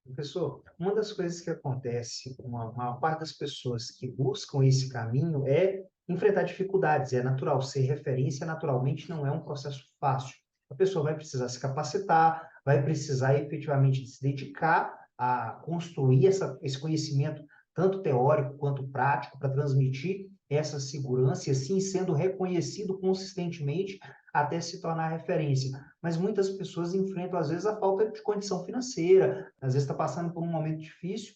Professor, uma das coisas que acontece com a maior parte das pessoas que buscam esse caminho é enfrentar dificuldades. É natural, ser referência naturalmente não é um processo fácil. A pessoa vai precisar se capacitar, vai precisar efetivamente se dedicar a construir esse conhecimento, tanto teórico quanto prático, para transmitir essa segurança e assim sendo reconhecido consistentemente até se tornar referência. Mas muitas pessoas enfrentam, às vezes, a falta de condição financeira, às vezes está passando por um momento difícil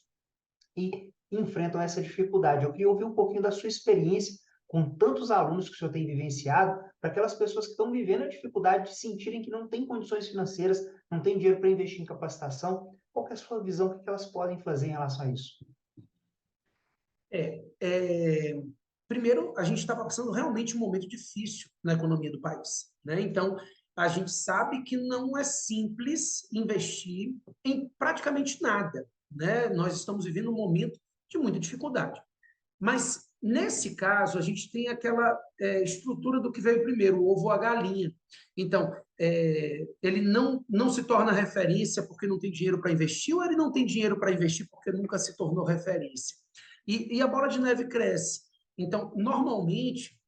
e enfrentam essa dificuldade. Eu queria ouvir um pouquinho da sua experiência com tantos alunos que o senhor tem vivenciado, para aquelas pessoas que estão vivendo a dificuldade de sentirem que não têm condições financeiras, não têm dinheiro para investir em capacitação. Qual é a sua visão? O que elas podem fazer em relação a isso? É, é, primeiro, a gente está passando realmente um momento difícil na economia do país, né? Então, a gente sabe que não é simples investir em praticamente nada, né? Nós estamos vivendo um momento de muita dificuldade. Mas, nesse caso, a gente tem aquela estrutura do que veio primeiro, o ovo ou a galinha. Então, ele não se torna referência porque não tem dinheiro para investir, ou ele não tem dinheiro para investir porque nunca se tornou referência. E a bola de neve cresce. Então, normalmente,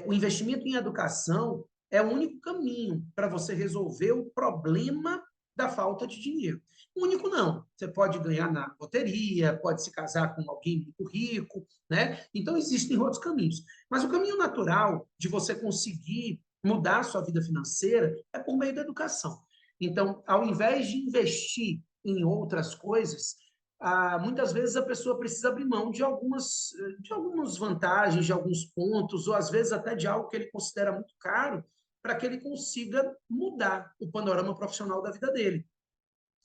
o investimento em educação é o único caminho para você resolver o problema da falta de dinheiro. Único não. Você pode ganhar na loteria, pode se casar com alguém muito rico, né? Então existem outros caminhos. Mas o caminho natural de você conseguir mudar a sua vida financeira é por meio da educação. Então, ao invés de investir em outras coisas, muitas vezes a pessoa precisa abrir mão de algumas vantagens, de alguns pontos, ou às vezes até de algo que ele considera muito caro, para que ele consiga mudar o panorama profissional da vida dele.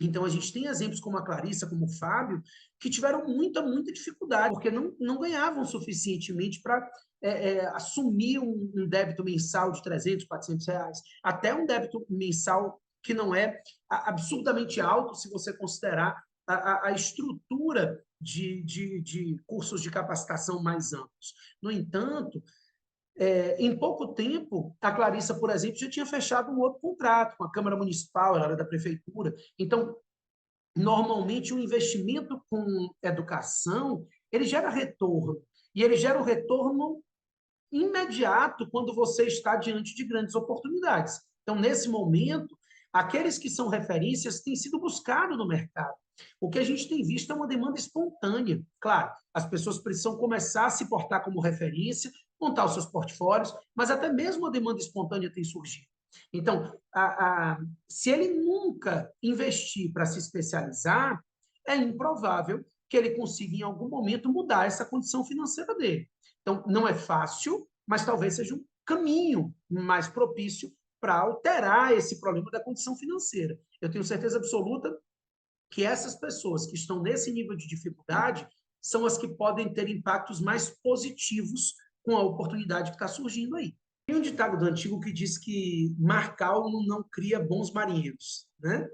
Então, a gente tem exemplos como a Clarissa, como o Fábio, que tiveram muita dificuldade, porque não ganhavam suficientemente para assumir um débito mensal de 300, R$ 400, até um débito mensal que não é absurdamente alto, se você considerar a estrutura de cursos de capacitação mais amplos. No entanto, em pouco tempo, a Clarissa, por exemplo, já tinha fechado um outro contrato com a Câmara Municipal, ela era da Prefeitura. Então, normalmente, o investimento com educação, ele gera retorno. E ele gera um retorno imediato quando você está diante de grandes oportunidades. Então, nesse momento, aqueles que são referências têm sido buscados no mercado. O que a gente tem visto é uma demanda espontânea. Claro, as pessoas precisam começar a se portar como referência, montar os seus portfólios, mas até mesmo a demanda espontânea tem surgido. Então, se ele nunca investir para se especializar, é improvável que ele consiga, em algum momento, mudar essa condição financeira dele. Então, não é fácil, mas talvez seja um caminho mais propício para alterar esse problema da condição financeira. Eu tenho certeza absoluta que essas pessoas que estão nesse nível de dificuldade são as que podem ter impactos mais positivos com a oportunidade que está surgindo aí. Tem um ditado do antigo que diz que mar calmo não cria bons marinheiros, né?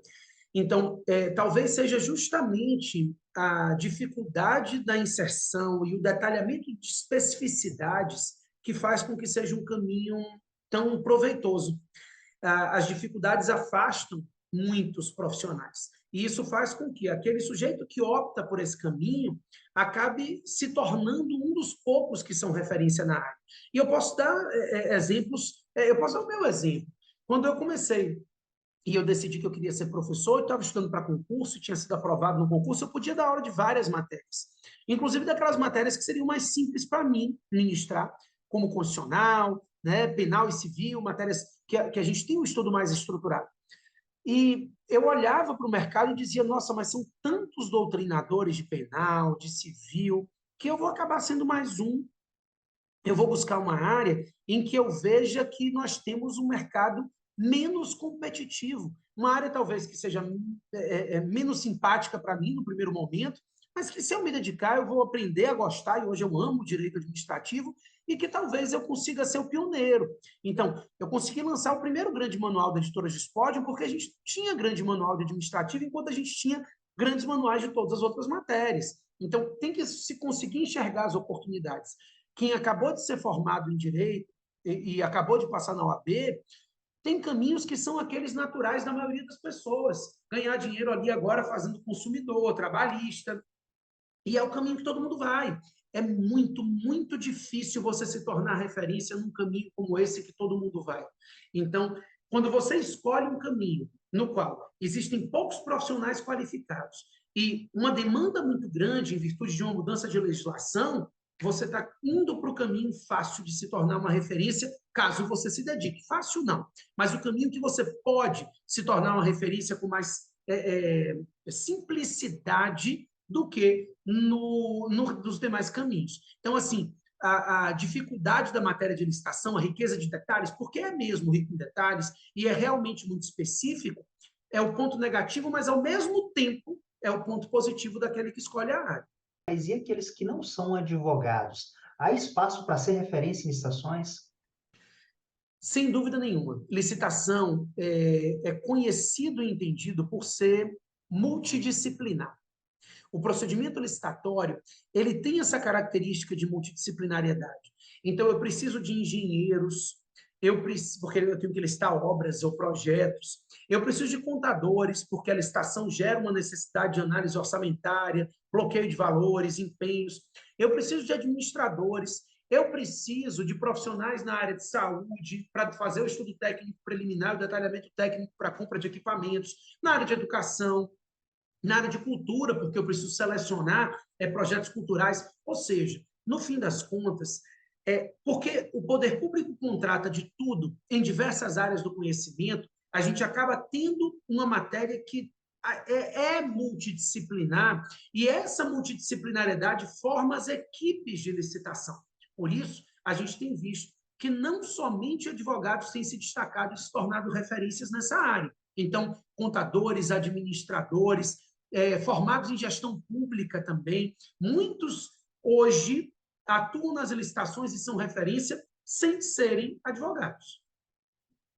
Então, talvez seja justamente a dificuldade da inserção e o detalhamento de especificidades que faz com que seja um caminho tão proveitoso. As dificuldades afastam muitos profissionais. E isso faz com que aquele sujeito que opta por esse caminho acabe se tornando um dos poucos que são referência na área. E eu posso dar exemplos, eu posso dar o meu exemplo. Quando eu comecei e eu decidi que eu queria ser professor, eu estava estudando para concurso, tinha sido aprovado no concurso, eu podia dar aula de várias matérias, inclusive daquelas matérias que seriam mais simples para mim ministrar, como constitucional, né, penal e civil, matérias que a gente tem um estudo mais estruturado. E eu olhava para o mercado e dizia, nossa, mas são tantos doutrinadores de penal, de civil, que eu vou acabar sendo mais um. Eu vou buscar uma área em que eu veja que nós temos um mercado menos competitivo, uma área talvez que seja menos simpática para mim no primeiro momento, mas que se eu me dedicar eu vou aprender a gostar, e hoje eu amo o direito administrativo, e que talvez eu consiga ser o pioneiro. Então, eu consegui lançar o primeiro grande manual da editora Gispodium, porque a gente tinha grande manual de administrativo, enquanto a gente tinha grandes manuais de todas as outras matérias. Então, tem que se conseguir enxergar as oportunidades. Quem acabou de ser formado em direito e acabou de passar na OAB Tem caminhos que são aqueles naturais da maioria das pessoas. Ganhar dinheiro ali agora fazendo consumidor, trabalhista, e é o caminho que todo mundo vai. É muito, muito difícil você se tornar referência num caminho como esse que todo mundo vai. Então, quando você escolhe um caminho no qual existem poucos profissionais qualificados e uma demanda muito grande em virtude de uma mudança de legislação, você está indo para o caminho fácil de se tornar uma referência, caso você se dedique. Fácil não, mas o caminho que você pode se tornar uma referência com mais simplicidade do que dos demais caminhos. Então, assim, a dificuldade da matéria de licitação, a riqueza de detalhes, porque é mesmo rico em detalhes e é realmente muito específico, é o ponto negativo, mas, ao mesmo tempo, é o ponto positivo daquele que escolhe a área. Mas e aqueles que não são advogados? Há espaço para ser referência em licitações? Sem dúvida nenhuma. Licitação é conhecido e entendido por ser multidisciplinar. O procedimento licitatório, ele tem essa característica de multidisciplinariedade. Então, eu preciso de engenheiros, porque eu tenho que listar obras ou projetos, eu preciso de contadores, porque a licitação gera uma necessidade de análise orçamentária, bloqueio de valores, empenhos, eu preciso de administradores, eu preciso de profissionais na área de saúde para fazer o estudo técnico preliminar, o detalhamento técnico para a compra de equipamentos, na área de educação, na área de cultura, porque eu preciso selecionar projetos culturais. Ou seja, no fim das contas, porque o poder público contrata de tudo em diversas áreas do conhecimento, a gente acaba tendo uma matéria que é multidisciplinar, e essa multidisciplinariedade forma as equipes de licitação. Por isso, a gente tem visto que não somente advogados têm se destacado e se tornado referências nessa área. Então, contadores, administradores, formados em gestão pública também, muitos hoje atuam nas licitações e são referência sem serem advogados.